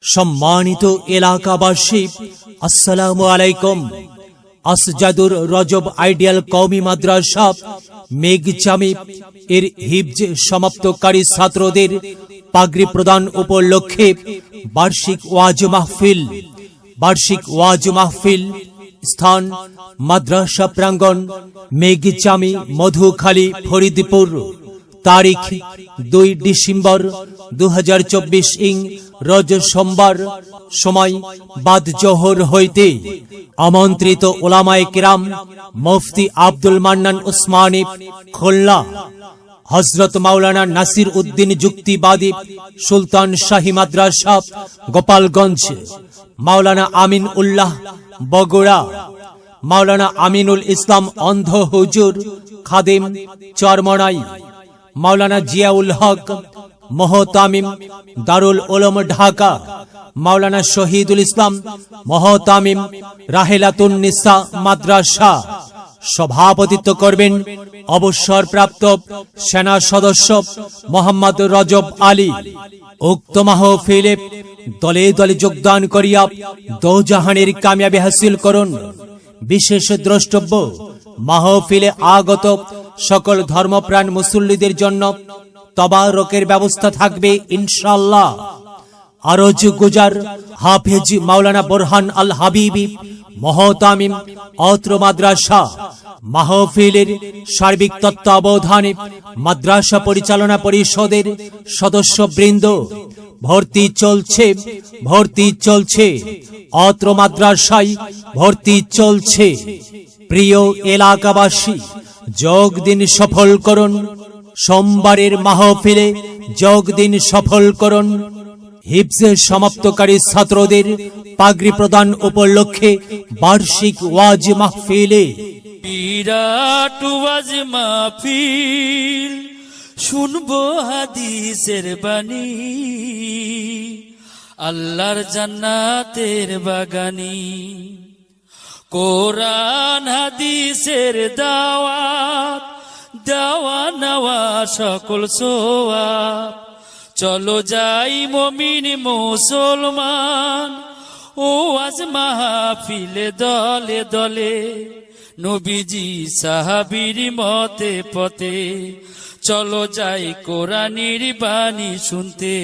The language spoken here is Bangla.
সম্মানিত এলাকাবাসী, আসসালামু আলাইকুম। আসজাদুর রজব আইডিয়াল কওমি মাদ্রাসা মেঘজামি এর হিফজ সমাপ্তকারী ছাত্রদের পাগড়ি প্রদান উপলক্ষে বার্ষিক ওয়াজ মাহফিল স্থান মাদ্রাসা প্রাঙ্গণ, মেঘজামি, মধুখালী, ফরিদপুর। তারিখ 2 ডিসেম্বর 2024 ইং রোজ সোমবার। সময় বাদ জোহর হইতে। আমন্ত্রিত উলামায়ে কিরাম মুফতি আব্দুল মান্নান উসমানী খুলনা, হযরত মাওলানা নাসির উদ্দিন যুক্তিবাদী সুলতান শাহী মাদ্রাসা গোপালগঞ্জ, মাওলানা আমিন উল্লাহ বগুড়া, মাওলানা আমিনুল ইসলাম অন্ধ হুজুর খাদেম চরমনাই, মাওলানা জিয়াউল হক মোহতামিম দারুল উলুম ঢাকা, মাওলানা শহীদুল ইসলাম মোহতামিম রাহেলাতুন নিসা মাদ্রাসা। সভাপতিত্ব করবেন অবসরপ্রাপ্ত সেনা সদস্য মোহাম্মদ রজব আলী। উক্ত মাহফিলে দলে দলে যোগদান করিয়া দোজাহানের কামিয়াবি হাসিল করুন। বিশেষ দ্রষ্টব্য, মাহফিলে আগত সকল ধর্মপ্রাণ মুসল্লিদের জন্য তবারকের ব্যবস্থা থাকবে ইনশাআল্লাহ। আরজ গুজার হাফেজ মাওলানা বোরহান আল হাবিবি মোহতামিম অত্র মাদ্রাসা। মাহফিলের সার্বিক তত্ত্বাবধানে মাদ্রাসা পরিচালনা পরিষদের সদস্যবৃন্দ। ভর্তি চলছে অত্র মাদ্রাসায় ভর্তি চলছে। প্রিয় এলাকাবাসী, যোগ দিন সফল করুন। সোমবারের মাহফিলে যোগ দিন সফল করুন। হিফজ সমাপ্তকারী ছাত্রদের পাগড়ি প্রদান উপলক্ষে বার্ষিক ওয়াজ মাহফিলে বিরাট ওয়াজ মাহফিল শুনবো হাদিসের বাণী, আল্লাহর জান্নাতের বাগানি। কোরআন হাদিসের দাওয়াত দেওয়া নেওয়া সকল সোয়াব। চলো যাই মুমিন মুসলমান ওয়াজ মাহফিলে দলে দলে, নবীজি সাহাবীর মতে পথে। চলো যাই কোরআনের বাণী শুনতে।